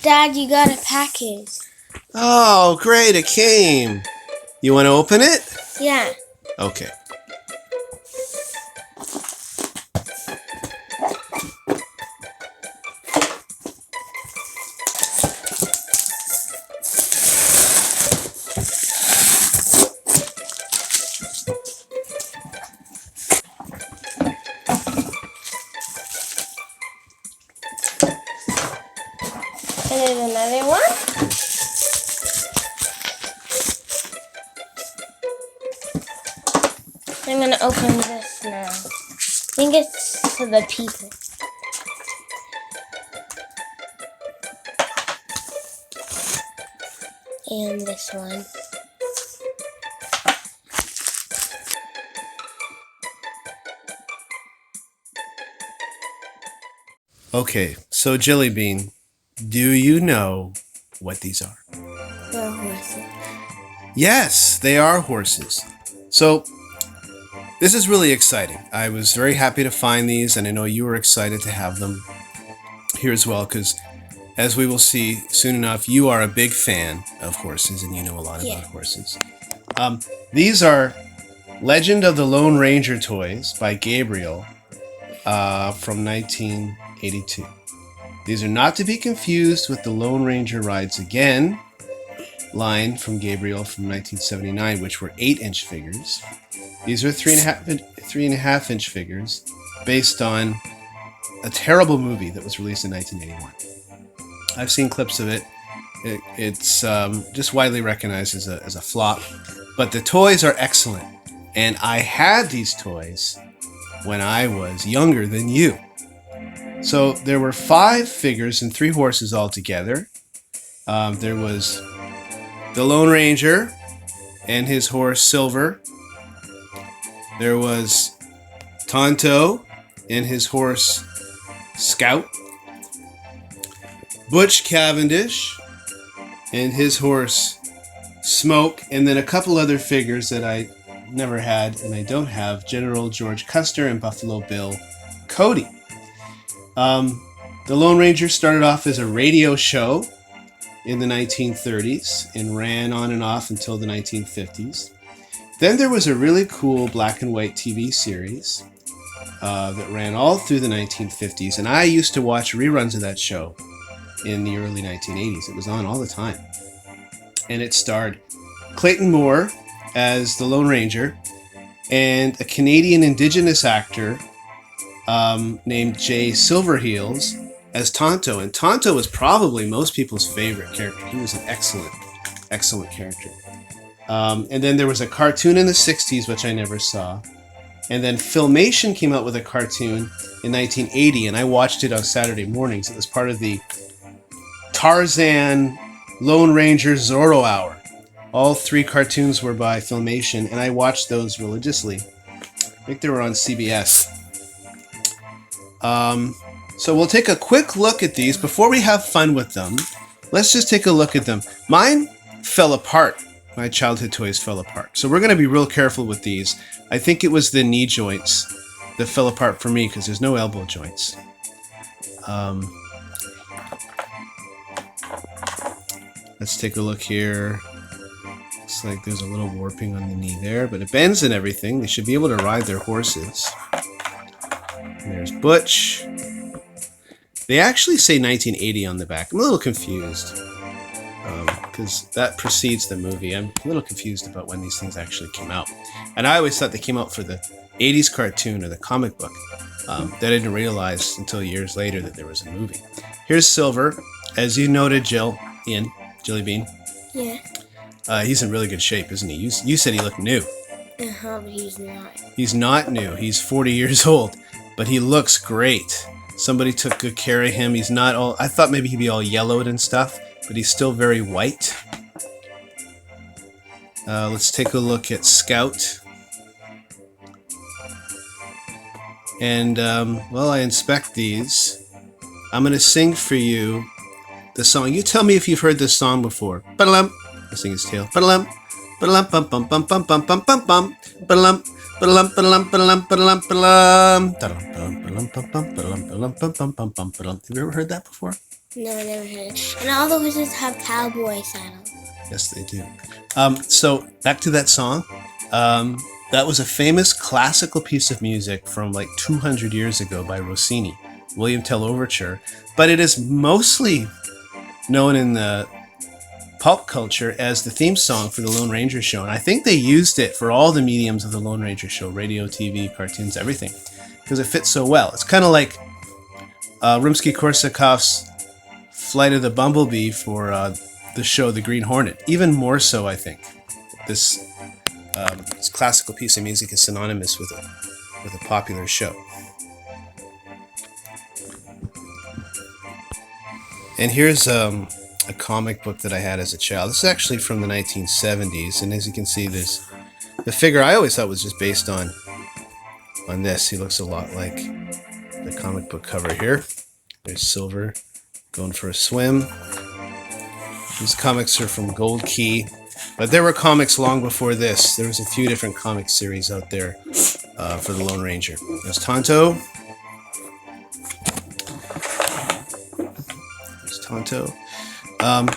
Dad, you got a package. Oh, great, it came. You want to open it? Yeah. Okay. And there's another one. I'm going to open this now. I think it's to the people. And this one. Okay, so Jelly Bean, do you know what these are? The horses. Yes, they are horses. So, this is really exciting. I was very happy to find these, and I know you were excited to have them here as well, because as we will see soon enough, you are a big fan of horses, and you know a lot about horses. These are Legend of the Lone Ranger toys by Gabriel from 1982. These are not to be confused with the Lone Ranger Rides Again line from Gabriel from 1979, which were 8-inch figures. These are 3.5-inch figures based on a terrible movie that was released in 1981. I've seen clips of it. It's just widely recognized as a flop, but the toys are excellent. And I had these toys when I was younger than you. So there were 5 figures and 3 horses altogether. There was the Lone Ranger and his horse Silver. There was Tonto and his horse Scout. Butch Cavendish and his horse Smoke, and then a couple other figures that I never had and I don't have: General George Custer and Buffalo Bill Cody. The Lone Ranger started off as a radio show in the 1930s and ran on and off until the 1950s. Then there was a really cool black and white TV series that ran all through the 1950s, and I used to watch reruns of that show in the early 1980s. It was on all the time. And it starred Clayton Moore as the Lone Ranger and a Canadian Indigenous actor named Jay Silverheels as Tonto. And Tonto was probably most people's favorite character. He was an excellent character. And then there was a cartoon in the 60s, which I never saw. And then Filmation came out with a cartoon in 1980, and I watched it on Saturday mornings. It was part of the Tarzan Lone Ranger Zorro Hour. All 3 cartoons were by Filmation, and I watched those religiously. I think they were on CBS. So we'll take a quick look at these. Before we have fun with them, let's just take a look at them. Mine fell apart. My childhood toys fell apart. So we're going to be real careful with these. I think it was the knee joints that fell apart for me because there's no elbow joints. Let's take a look here. Looks like there's a little warping on the knee there, but it bends and everything. They should be able to ride their horses. And there's Butch. They actually say 1980 on the back. I'm a little confused because that precedes the movie. I'm a little confused about when these things actually came out. And I always thought they came out for the 80s cartoon or the comic book. That I didn't realize until years later that there was a movie. Here's Silver. As you noted, Jelly Bean. Yeah. He's in really good shape, isn't he? You said he looked new. But he's not. He's not new. He's 40 years old, but he looks great. Somebody took good care of him. He's not all... I thought maybe he'd be all yellowed and stuff, but he's still very white. Let's take a look at Scout. And, while I inspect these, I'm going to sing for you the song. You tell me if you've heard this song before. Ba-da-lum. I'll sing his tail. Ba-da-lum. Ba-da-lum, bum, bum, bum, bum, bum, bum, bum, bum. Ba-da-lum. Ba-da-lum, ba-da-lum, ba-da-lum, ba-da-lum, ba-da-lum. Da-dum, ba-dum, ba-dum, bum, bum, ba-da-lum, ba-dum, bum, bum, bum, bum, ba-dum. Have you ever heard that before? No, I never heard it. And all the horses have cowboy saddles. Yes, they do. So back to that song. That was a famous classical piece of music from like 200 years ago by Rossini, William Tell Overture. But it is mostly known in the pulp culture as the theme song for the Lone Ranger show. And I think they used it for all the mediums of the Lone Ranger show, radio, TV, cartoons, everything, because it fits so well. It's kind of like Rimsky-Korsakov's Flight of the Bumblebee for the show The Green Hornet. Even more so, I think. This classical piece of music is synonymous with a popular show. And here's a comic book that I had as a child. This is actually from the 1970s, and as you can see, there's the figure I always thought was just based on this. He looks a lot like the comic book cover here. There's Silver going for a swim. These comics are from Gold Key, but there were comics long before this. There was a few different comic series out there for the Lone Ranger. There's Tonto. There's Tonto. And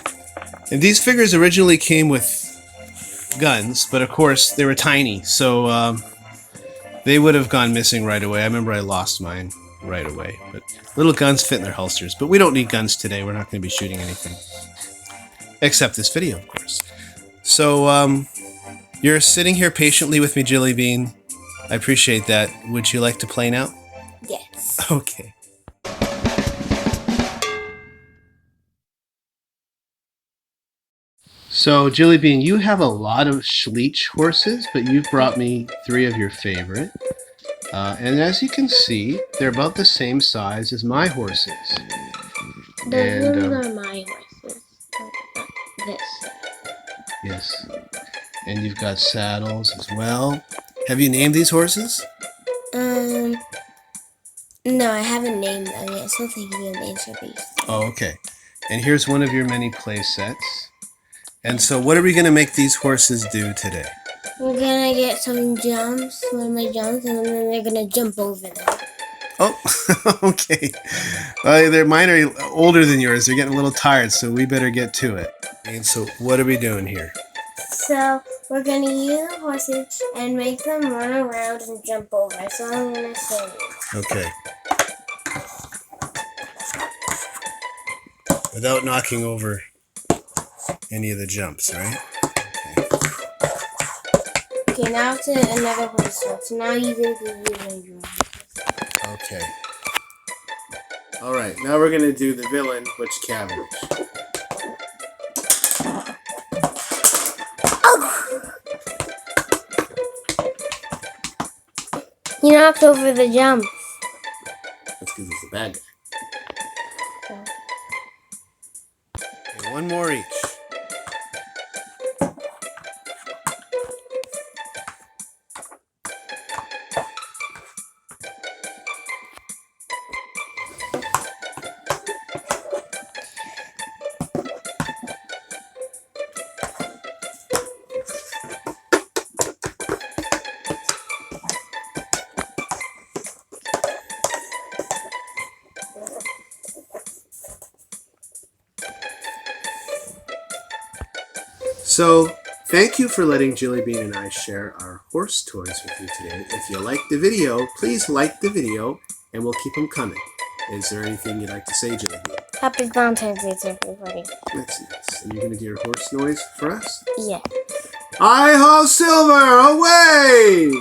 these figures originally came with guns, but of course they were tiny, so they would have gone missing right away. I remember I lost mine right away. But little guns fit in their holsters. But we don't need guns today. We're not going to be shooting anything. Except this video, of course. So, you're sitting here patiently with me, Jilly Bean. I appreciate that. Would you like to play now? Yes. Okay. So, Jilly Bean, you have a lot of Schleich horses, but you've brought me 3 of your favorite. And as you can see, they're about the same size as my horses. Those are my horses. Not this. Yes. And you've got saddles as well. Have you named these horses? No, I haven't named them yet. Still thinking of names for these. Oh, okay. And here's one of your many play sets. And so what are we going to make these horses do today? We're going to get some jumps, one of my jumps, and then they're going to jump over them. Oh, okay. Mine are older than yours. They're getting a little tired, so we better get to it. And so what are we doing here? So we're going to use the horses and make them run around and jump over. So I'm going to show you. Okay. Without knocking over any of the jumps, right? Okay, now to another horse jump. So now you can do your horses. Okay. Alright, now we're going to do the villain, Butch Cavendish. You knocked over the jump. That's because he's a bad guy. Okay, one more each. So, thank you for letting Jilly Bean and I share our horse toys with you today. If you liked the video, please like the video, and we'll keep them coming. Is there anything you'd like to say, Jilly Bean? Happy Valentine's Day to everybody. That's nice. And you're going to do your horse noise for us? Yeah. I-ho Silver, away!